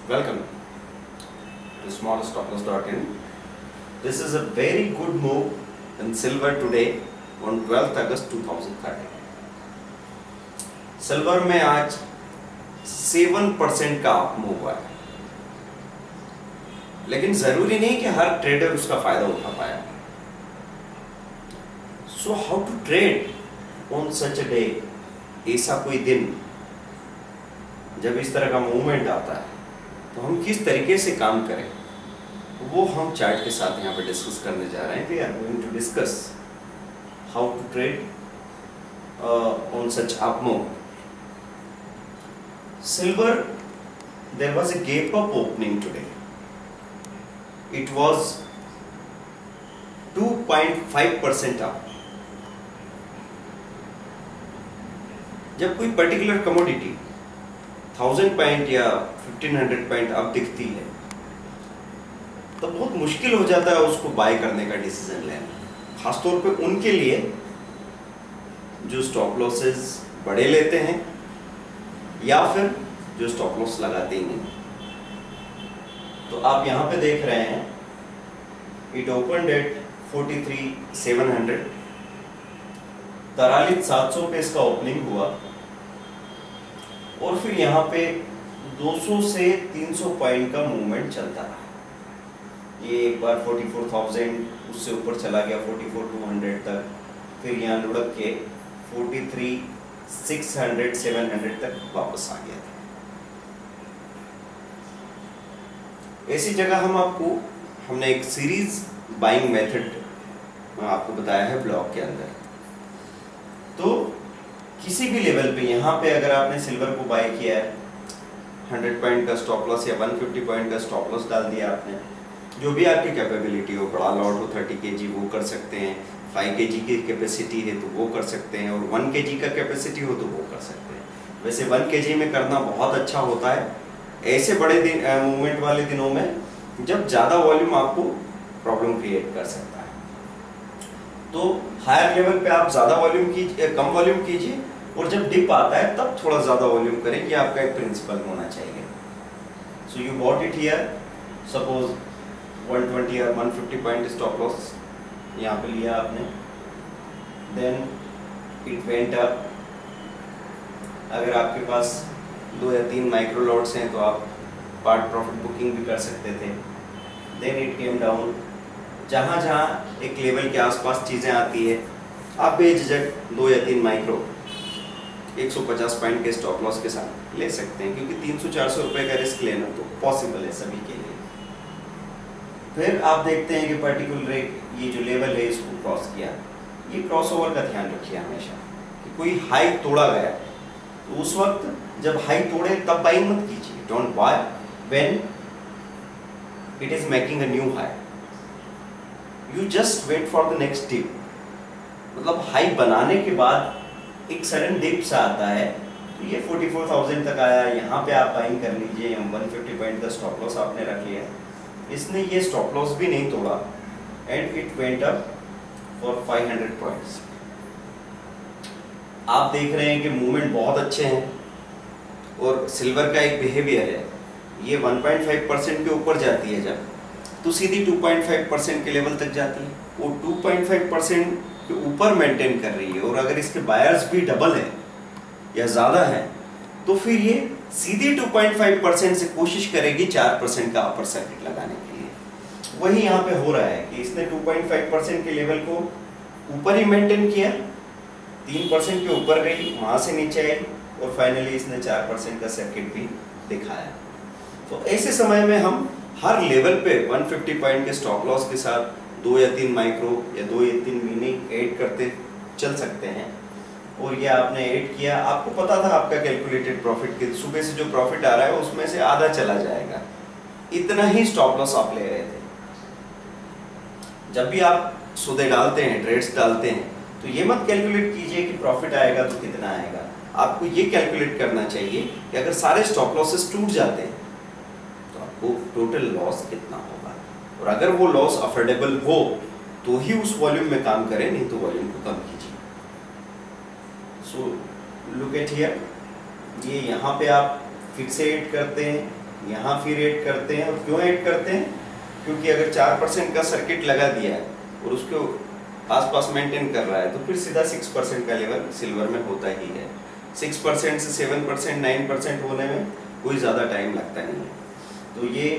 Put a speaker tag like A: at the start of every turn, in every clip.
A: Welcome to smallstoploss.in. This is a very good move in silver today on 12th August 2013. Silver में आज 7% का up move हुआ है, लेकिन जरूरी नहीं कि हर ट्रेडर उसका फायदा उठा पाया। So how to trade on such a day, ऐसा कोई दिन जब इस तरह का मूवमेंट आता है तो हम किस तरीके से काम करें, वो हम चार्ट के साथ यहाँ पे डिस्कस करने जा रहे हैं। We are going to discuss how to trade on such up move. Silver, there was a gap up opening today. It was 2.5% up. जब कोई पर्टिकुलर कमोडिटी 1000 पॉइंट या 1500 पॉइंट अप दिखती है तो बहुत मुश्किल हो जाता है उसको बाय करने का डिसीजन लेना, खासतौर पे उनके लिए जो स्टॉप लॉसेस बड़े लेते हैं या फिर जो स्टॉप लॉस लगाते ही नहीं। तो आप यहां पे देख रहे हैं इट ओपनड एट 43,700, 43,700 पे इसका ओपनिंग हुआ और फिर यहां पे 200 से 300 पॉइंट का मूवमेंट चलता रहा। ये एक बार 44,000 उससे ऊपर चला गया 44,200 तक, फिर यहां लुढ़क के 43,600 700 तक वापस आ गया था। ऐसी जगह हमने एक सीरीज बाइंग मेथड आपको बताया है ब्लॉग के अंदर। तो किसी भी लेवल पे यहाँ पे अगर आपने सिल्वर को बाय किया है, 100 पॉइंट का स्टॉप लॉस या 150 पॉइंट का स्टॉप लॉस डाल दिया आपने, जो भी आपकी कैपेबिलिटी हो, बड़ा लॉट हो 30 kg वो कर सकते हैं, 5 kg की कैपेसिटी है तो वो कर सकते हैं, और 1 kg का कैपेसिटी हो तो वो कर सकते हैं। वैसे 1 kg में करना बहुत अच्छा होता है ऐसे बड़े दिन मूवमेंट वाले दिनों में जब ज़्यादा वॉल्यूम आपको प्रॉब्लम क्रिएट कर सकता है। तो हायर लेवल पे आप ज़्यादा वॉल्यूम कीजिए, कम वॉल्यूम कीजिए, और जब डिप आता है तब थोड़ा ज़्यादा वॉल्यूम करें, ये आपका एक प्रिंसिपल होना चाहिए। So you bought it here, suppose 120 या 150 पॉइंट स्टॉप लॉस यहाँ पे लिया आपने, देन इट वेंट अप। अगर आपके पास 2 या 3 माइक्रो लॉट्स हैं तो आप पार्ट प्रॉफिट बुकिंग भी कर सकते थे। देन इट केम डाउन, जहाँ जहाँ एक लेवल के आसपास चीज़ें आती है आप बेझिझक 2 या 3 माइक्रो 150 पॉइंट के स्टॉप लॉस के साथ ले सकते हैं, क्योंकि 300-400 रुपये का रिस्क लेना तो पॉसिबल है सभी के लिए। फिर आप देखते हैं कि पर्टिकुलर ये जो लेवल है इसको क्रॉस किया, ये क्रॉसओवर का ध्यान रखिए हमेशा कि कोई हाई तोड़ा गया तो उस वक्त जब हाई तोड़े तब बाइंग मत कीजिए। Don't buy when it is making a new high, you just wait for the next dip. मतलब हाई बनाने के बाद एक सडन डिप सा आता है, तो ये 44,000 तक आया, यहाँ पे आप बाइंग कर लीजिए, 150 पॉइंट का स्टॉप लॉस आपने रख लिया, इसने ये स्टॉप लॉस भी नहीं तोड़ा and it went up for 500 points. आप देख रहे हैं कि मूवमेंट बहुत अच्छे हैं और सिल्वर का एक बिहेवियर है, ये 1.5% के ऊपर जाती है जब, तो सीधी 2.5% के लेवल तक जाती है, वो 2.5% के ऊपर मेंटेन कर रही है, और अगर इसके बायर्स भी डबल है या ज़्यादा है तो फिर ये सीधे 2.5% से कोशिश करेगी 4% का अपर सर्किट लगाने के लिए। वही यहाँ पे हो रहा है कि इसने 2.5% के लेवल को ऊपर ही मेंटेन किया, 3% के ऊपर गई, वहाँ से नीचे आई, और फाइनली इसने 4% का सर्किट भी दिखाया। तो ऐसे समय में हम हर लेवल पे 150 पॉइंट के स्टॉप लॉस के साथ 2 या 3 माइक्रो या 2 या 3 मिनी ऐड करते चल सकते हैं। और ये आपने ऐड किया, आपको पता था आपका कैलकुलेटेड प्रॉफिट के सुबह से जो प्रॉफिट आ रहा है उसमें से आधा चला जाएगा, इतना ही स्टॉप लॉस आप ले रहे थे। जब भी आप सौदे डालते हैं, ट्रेड्स डालते हैं, तो ये मत कैलकुलेट कीजिए कि प्रॉफिट आएगा तो कितना आएगा। आपको ये कैलकुलेट करना चाहिए कि अगर सारे स्टॉप लॉसेस टूट जाते हैं तो आपको टोटल लॉस कितना होगा, और अगर वो लॉस अफोर्डेबल हो तो ही उस वॉल्यूम में काम करें, नहीं तो वॉल्यूम को कम कीजिए। सो लुक एट हियर, ये यहाँ पे आप फिक्सेट करते हैं यहाँ फिर ऐड करते हैं। और क्यों ऐड करते हैं? क्योंकि अगर 4% का सर्किट लगा दिया है और उसको आसपास मेंटेन कर रहा है तो फिर सीधा 6% का लेवल सिल्वर में होता ही है। 6% से 7%, 9% होने में कोई ज़्यादा टाइम लगता नहीं है। तो ये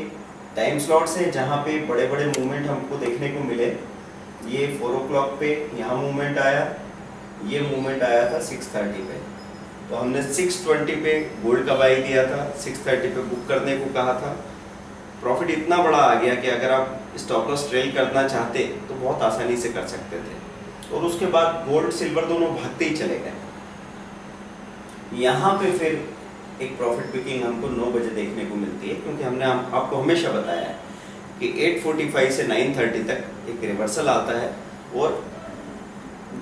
A: टाइम स्लॉट्स हैं जहाँ पे बड़े बड़े मूवमेंट हमको देखने को मिले। ये 4 o'clock पे यहाँ मूवमेंट आया, ये मूवमेंट आया था 6:30 पे। तो हमने 6:20 पे गोल्ड का बाई दिया था, 6:30 पे बुक करने को कहा था। प्रॉफिट इतना बड़ा आ गया कि अगर आप स्टॉप लॉस ट्रेल करना चाहते तो बहुत आसानी से कर सकते थे। और उसके बाद गोल्ड सिल्वर दोनों भागते ही चले गए। यहाँ पे फिर एक प्रॉफिट पिकिंग हमको 9 बजे देखने को मिलती है, क्योंकि हमने आपको हमेशा बताया है कि 8:45 से 9:30 तक एक रिवर्सल आता है और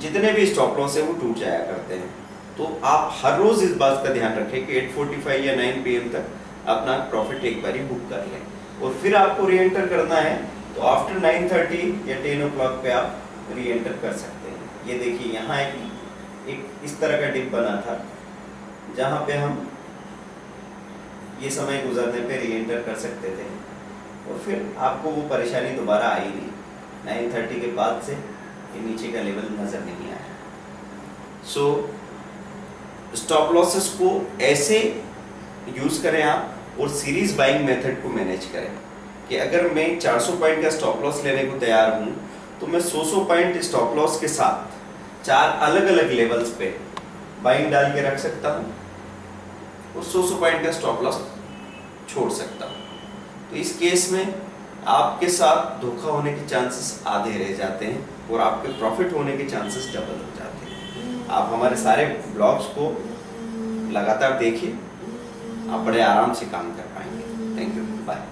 A: जितने भी स्टॉप लॉस है वो टूट जाया करते हैं। तो आप हर रोज इस बात का ध्यान रखें कि 8:45 या 9 PM तक अपना प्रॉफिट एक बारी बुक कर लें। और फिर आपको री एंटर करना है तो आफ्टर 9:30 या 10 o'clock पे आप री एंटर कर सकते हैं। ये देखिए यहाँ एक इस तरह का डिप बना था जहाँ पे हम ये समय गुजरने पे री एंटर कर सकते थे और फिर आपको वो परेशानी दोबारा आई नहीं। 9:30 के बाद से ये नीचे का लेवल नज़र नहीं आया। सो स्टॉप लॉसेस को ऐसे यूज़ करें आप और सीरीज बाइंग मेथड को मैनेज करें कि अगर मैं 400 पॉइंट का स्टॉप लॉस लेने को तैयार हूँ तो मैं 100 पॉइंट स्टॉप लॉस के साथ 4 अलग अलग लेवल्स पे बाइंग डाल के रख सकता हूँ और 100 पॉइंट का स्टॉप लॉस छोड़ सकता हूँ। तो इस केस में आपके साथ धोखा होने के चांसेस आधे रह जाते हैं और आपके प्रॉफिट होने के चांसेस डबल हो जाते हैं। आप हमारे सारे ब्लॉग्स को लगातार देखिए, आप बड़े आराम से काम कर पाएंगे। Thank you, bye.